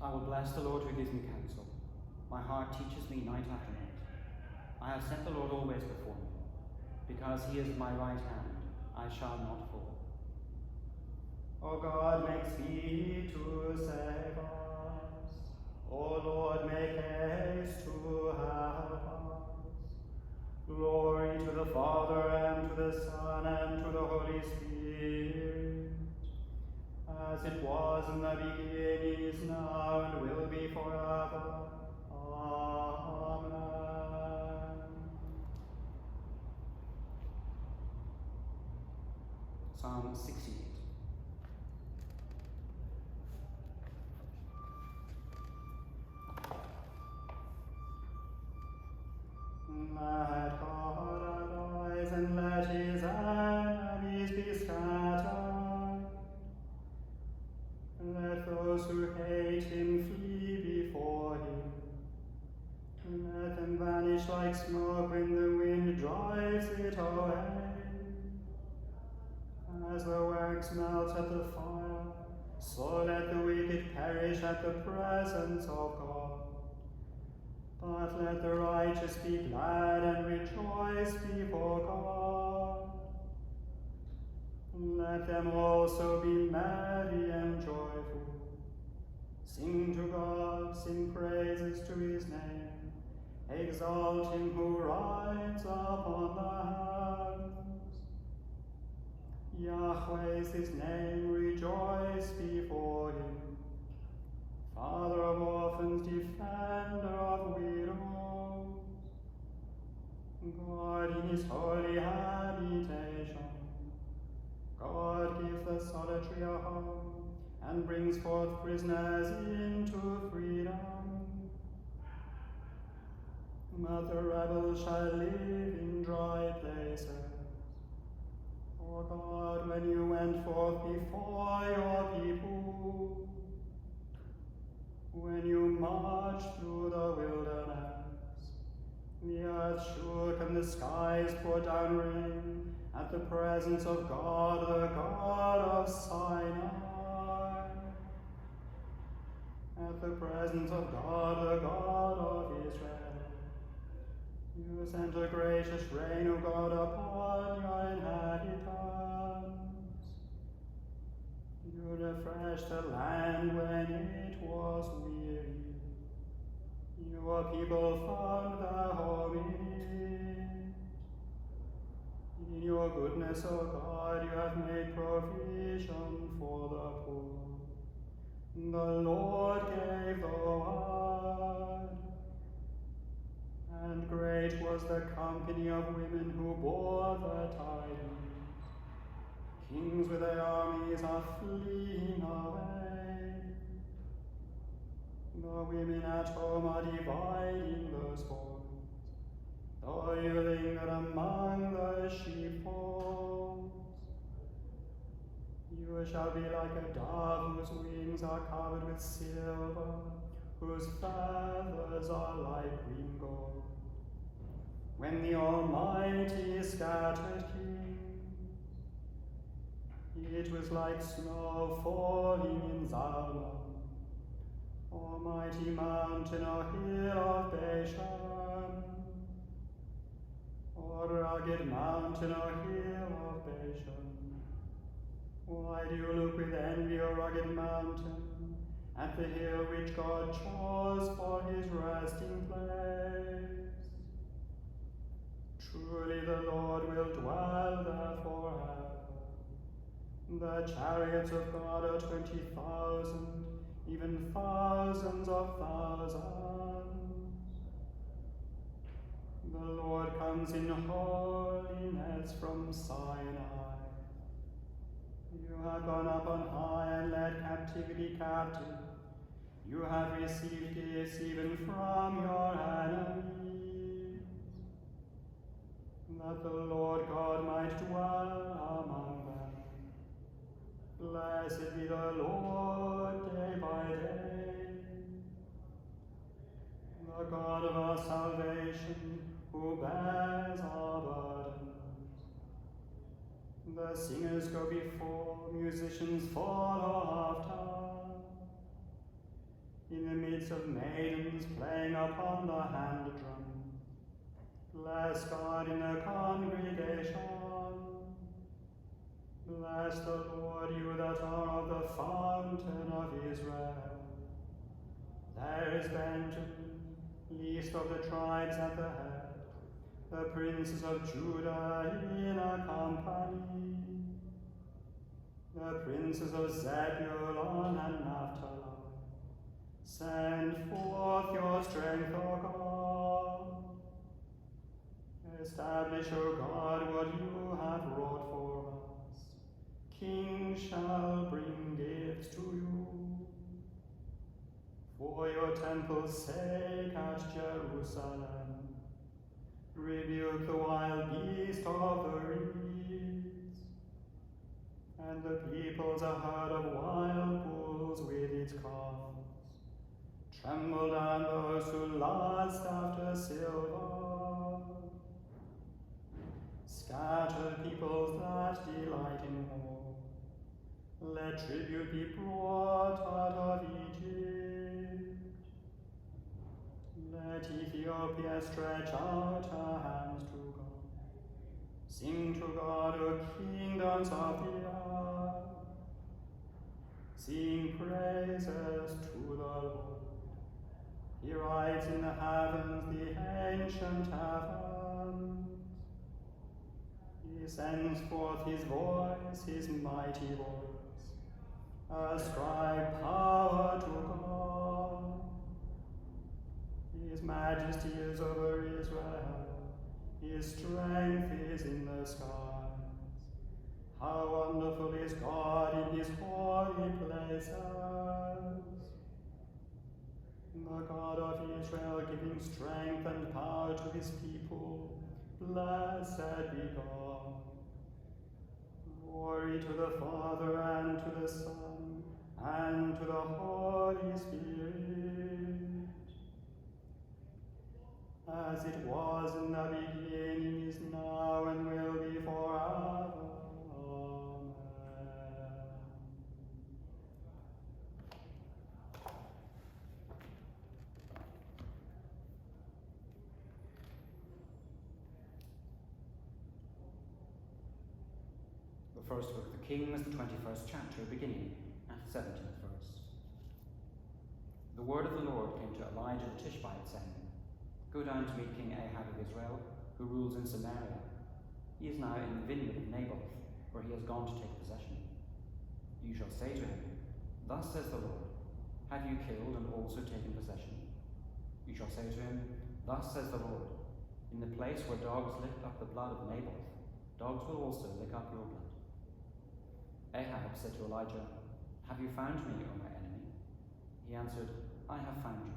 I will bless the Lord who gives me counsel. My heart teaches me night after night. I have set the Lord always before me. Because he is at my right hand, I shall not fall. O God, make speed to save us. O Lord, make haste to help us. Glory to the Father, and to the Son, and to the Holy Spirit, as it was in the beginning, is now, and will be forever. Amen. Psalm 68. Let God arise, and let his enemies be scattered. Let those who hate him flee before him. Let them vanish like smoke when the wind drives it away. As the wax melts at the fire, so let the wicked perish at the presence of God. But let the righteous be glad and rejoice before God. Let them also be merry and joyful. Sing to God, sing praises to his name. Exalt him who rides upon the heavens. Yahweh is his name, rejoice before him. Father of orphans, defender of widows, God in his holy habitation. God gives the solitary a home, and brings forth prisoners into freedom. But the rebels shall live in dry places. O God, when you went forth before your people, when you marched through the wilderness, the earth shook and the skies poured down rain at the presence of God, the God of Sinai. At the presence of God, the God of Israel. You sent a gracious rain, O God, upon your inhabitants. You refreshed the land when it was weary. Your people found their home in it. In your goodness, O God, you have made provision for the poor. The Lord gave the word, and great was the company of women who bore the tidings. Kings with their armies are fleeing away. The women at home are dividing the spoils, though you linger among the sheepfolds. You shall be like a dove whose wings are covered with silver, whose feathers are like green gold. When the Almighty scattered kings, it was like snow falling in Zalman, Almighty mountain or hill of Bashan, or rugged mountain or hill of Bashan. Why do you look with envy, O rugged mountain, at the hill which God chose for his resting place? Truly the Lord will dwell there forever. The chariots of God are 20,000, even thousands of thousands. The Lord comes in holiness from Sinai. You have gone up on high and led captivity captive. You have received gifts even from your enemies, that the Lord God might dwell among them. Blessed be the Lord day by day, the God of our salvation, who bears our burdens. The singers go before, musicians follow after. in the midst of maidens playing upon the hand drum. Bless God in the congregation. Bless the Lord, you that are of the fountain of Israel. There is Benjamin, least of the tribes at the head, the princes of Judah in a company, the princes of Zebulun and Naphtali. Send forth your strength, O God. Establish, O God, what you have wrought for us. Kings shall bring gifts to you. For your temple's sake at Jerusalem, rebuke the wild beast of the reeds, and the peoples a herd of wild bulls with its calves. Tremble down those who lust after silver. Scatter peoples that delight in war. Let tribute be brought out of Egypt. Let Ethiopia stretch out her hands to God. Sing to God, O kingdoms of the earth. Sing praises to the Lord. He rides in the heavens, the ancient heavens. He sends forth his voice, his mighty voice. Ascribe power to God. His majesty is over Israel. His strength is in the skies. How wonderful is God in his holy places. The God of Israel giving strength and power to his people. Blessed be God. Glory to the Father and to the Son and to the Holy Spirit. As it was in the beginning, is now, and will be forever. Amen. The first book of the Kings, the 21st chapter, beginning at the 17th verse. The word of the Lord came to Elijah the Tishbite, saying, Go down to meet King Ahab of Israel, who rules in Samaria. He is now in the vineyard of Naboth, where he has gone to take possession. You shall say to him, Thus says the Lord, Have you killed and also taken possession? You shall say to him, Thus says the Lord, In the place where dogs licked up the blood of Naboth, dogs will also lick up your blood. Ahab said to Elijah, Have you found me, O my enemy? He answered, I have found you.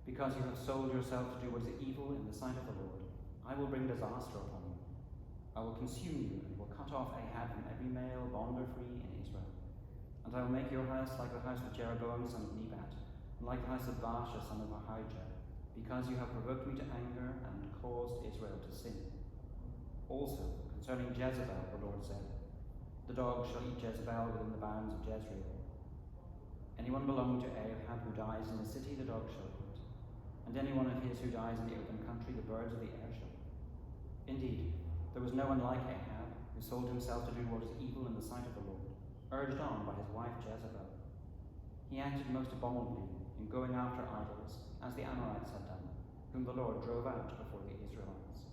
Because you have sold yourself to do what is evil in the sight of the Lord, I will bring disaster upon you. I will consume you and will cut off Ahab from every male, bond or free in Israel. And I will make your house like the house of Jeroboam son of Nebat, and like the house of Baasha son of Ahijah, because you have provoked me to anger and caused Israel to sin. Also, concerning Jezebel, the Lord said, The dog shall eat Jezebel within the bounds of Jezreel. Anyone belonging to Ahab who dies in the city, the dog shall eat. And anyone of his who dies in the open country, the birds of the air shall eat. Indeed, there was no one like Ahab, who sold himself to do what is evil in the sight of the Lord, urged on by his wife Jezebel. He acted most abominably in going after idols, as the Amorites had done, whom the Lord drove out before the Israelites.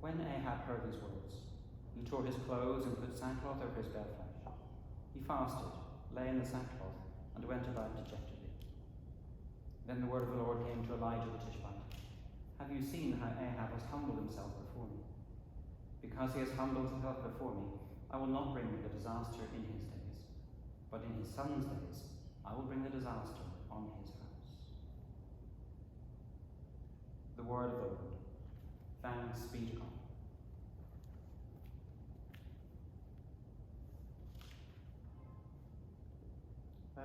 When Ahab heard these words, he tore his clothes and put sackcloth over his bare flesh. He fasted, lay in the sackcloth, and went about dejectedly. Then the word of the Lord came to Elijah the Tishbite. Have you seen how Ahab has humbled himself before me? Because he has humbled himself before me, I will not bring the disaster in his days, but in his son's days I will bring the disaster on his house. The word of the Lord. Thanks be to God.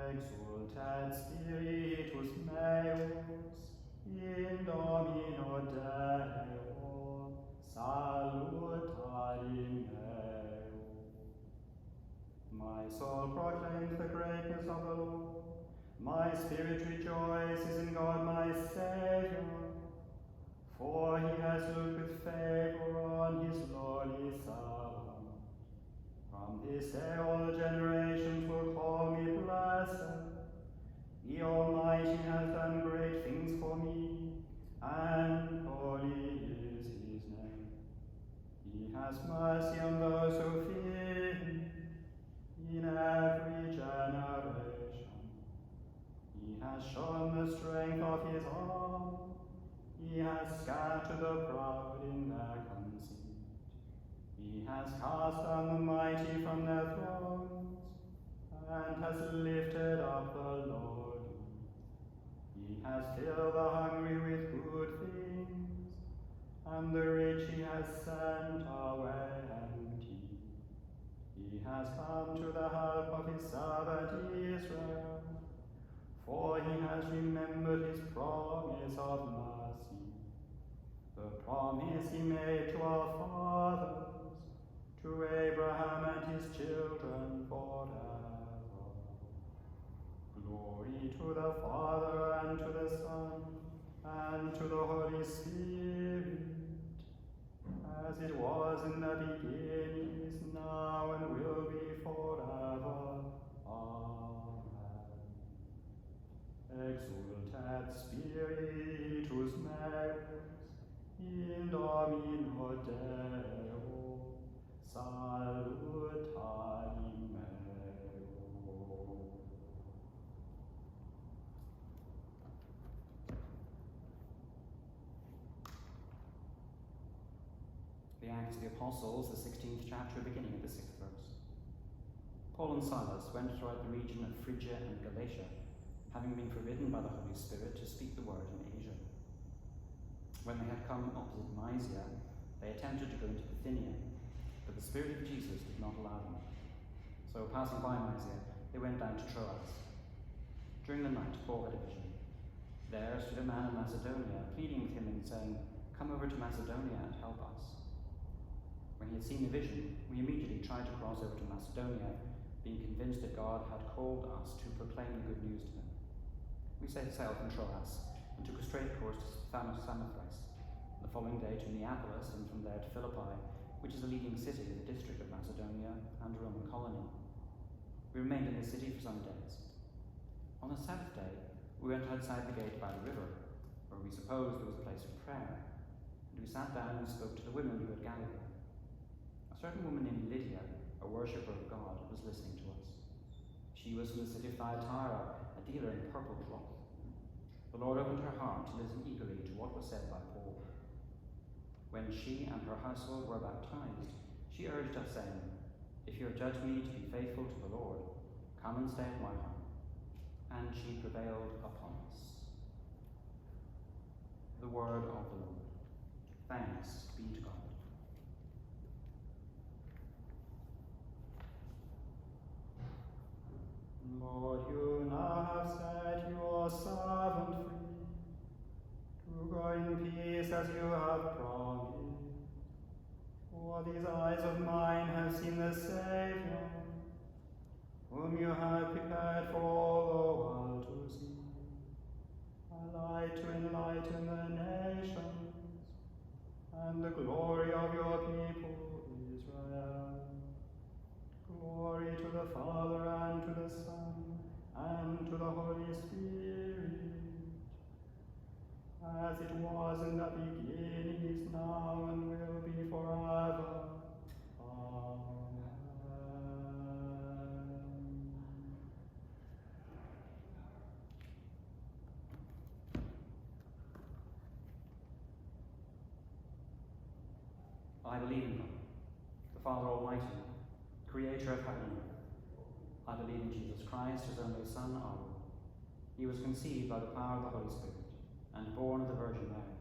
Exultet spiritus meus in Domino Deo, salutari meo. My soul proclaims the greatness of the Lord. My spirit rejoices in God my Saviour, for he has looked with favour on his lowly servant. From this day all generations will call me blessed. The Almighty has done great things for me, and holy is his name. He has mercy on those who fear him in every generation. He has shown the strength of his arm. He has scattered the proud in their conceit. He has cast down the mighty from their thrones, and has lifted up the lowly. He has filled the hungry with good things, and the rich he has sent away empty. He has come to the help of his servant Israel, for he has remembered his promise of mercy, the promise he made to our fathers, to Abraham and his children forever. Glory to the Father, and to the Son, and to the Holy Spirit, as it was in the beginning, is now, and will be forever. Amen. Exultet spiritus meus, in Domino Deo, salutari meo. The Acts of the Apostles, the 16th chapter, beginning at the 6th verse. Paul and Silas went throughout the region of Phrygia and Galatia, having been forbidden by the Holy Spirit to speak the word in Asia. When they had come opposite Mysia, they attempted to go into Bithynia, but the Spirit of Jesus did not allow them. So, passing by Mysia, they went down to Troas. During the night, Paul had a vision. There stood a man in Macedonia, pleading with him and saying, "Come over to Macedonia and help us." When he had seen the vision, we immediately tried to cross over to Macedonia, being convinced that God had called us to proclaim the good news to them. We set sail from Troas and took a straight course to Samothrace, the following day to Neapolis, and from there to Philippi, which is a leading city of the district of Macedonia and a Roman colony. We remained in the city for some days. On the Sabbath day, we went outside the gate by the river, where we supposed there was a place for prayer, and we sat down and spoke to the women who had gathered there. A certain woman named Lydia, a worshipper of God, was listening to us. She was from the city of Thyatira, a dealer in purple cloth. The Lord opened her heart to listen eagerly to what was said by Paul. When she and her household were baptized, she urged us, saying, "If you have judged me to be faithful to the Lord, come and stay at my home." And she prevailed upon us. The word of the Lord. Thanks be to God. Lord, you now have set your servant free, to go in peace as you have promised. For these eyes of mine have seen the Saviour, whom you have prepared for all the world to see, a light to enlighten the nations, and the glory of your people Israel. Glory to the Father, and to the Son, and to the Holy Spirit, as it was in the beginning, is now, and will be forever. Amen. I believe in God, the Father Almighty, Creator of heaven and earth. I believe in Jesus Christ, his only Son, our Lord. He was conceived by the power of the Holy Spirit, and born of the Virgin Mary.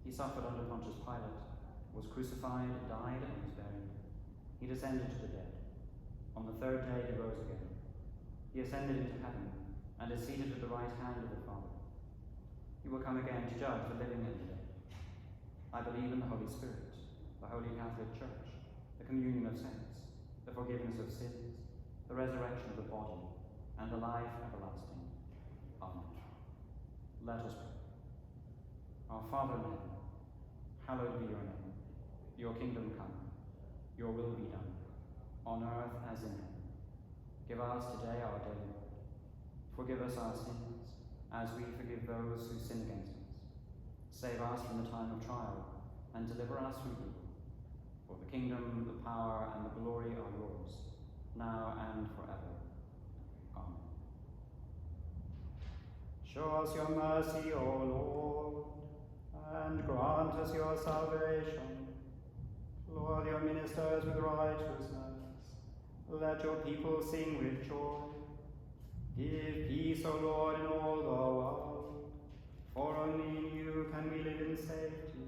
He suffered under Pontius Pilate, was crucified, died, and was buried. He descended to the dead. On the third day he rose again. He ascended into heaven, and is seated at the right hand of the Father. He will come again to judge the living and the dead. I believe in the Holy Spirit, the Holy Catholic Church, the communion of saints, the forgiveness of sins, the resurrection of the body, and the life everlasting. Amen. Let us pray. Our Father in heaven, hallowed be your name. Your kingdom come, your will be done, on earth as in heaven. Give us today our daily bread. Forgive us our sins, as we forgive those who sin against us. Save us from the time of trial, and deliver us from evil. For the kingdom, the power, and the glory are yours, now and forever. Amen. Show us your mercy, O Lord, and grant us your salvation. Clothe your ministers with righteousness. Let your people sing with joy. Give peace, O Lord, in all the world, for only in you can we live in safety.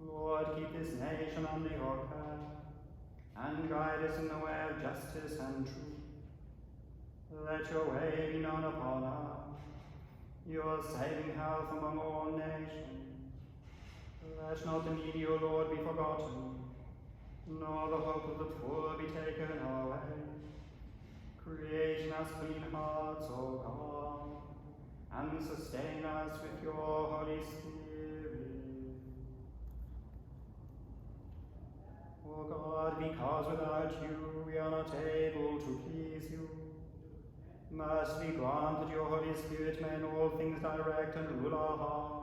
Lord, keep this nation under your care, and guide us in the way of justice and truth. Let your way be known upon earth, your saving health among all nations. Let not the needy, O Lord, be forgotten, nor the hope of the poor be taken away. Create in us clean hearts, O God, and sustain us with your Holy Spirit. O God, because without you we are not able to please you, mercifully grant that your Holy Spirit may in all things direct and rule our hearts.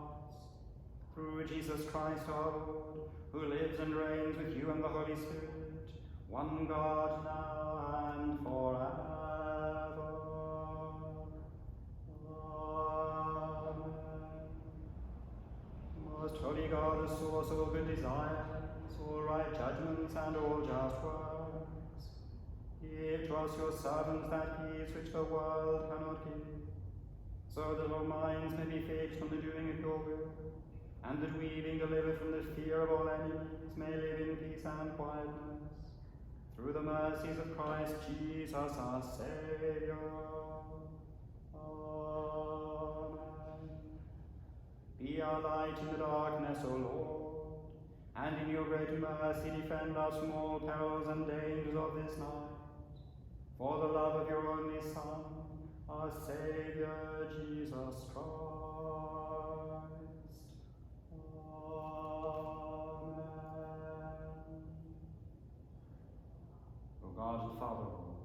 Through Jesus Christ our Lord, who lives and reigns with you and the Holy Spirit, one God, now and forever. Amen. Most holy God, the source of all good desires, all right judgments, and all just works, give to us your servants that peace which the world cannot give, so that our minds may be fixed on the doing of your will, and that we, being delivered from the fear of all enemies, may live in peace and quietness, through the mercies of Christ Jesus our Saviour. Amen. Be our light in the darkness, O Lord, and in your great mercy defend us from all perils and dangers of this night, for the love of your only Son, our Saviour, Jesus Christ. O God, the Father of all,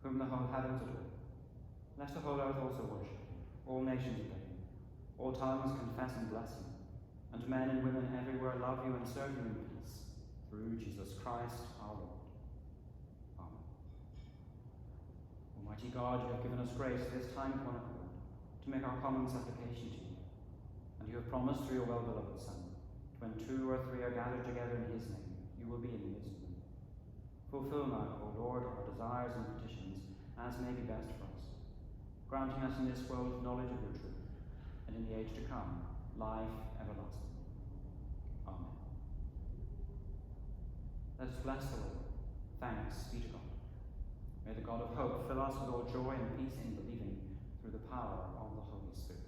whom the whole heavens adore, let the whole earth also worship you, all nations obey you, all tongues confess and bless you, and men and women everywhere love you and serve you in peace, through Jesus Christ our Lord. Amen. Almighty God, you have given us grace this time of one accord to make our common supplication to you, and you have promised through your well-beloved Son, when 2 or 3 are gathered together in his name, you will be in the midst of them. Fulfill now, O Lord, our desires and petitions, as may be best for us, granting us in this world knowledge of your truth, and in the age to come, life everlasting. Amen. Let us bless the Lord. Thanks be to God. May the God of hope fill us with all joy and peace in believing, through the power of the Holy Spirit.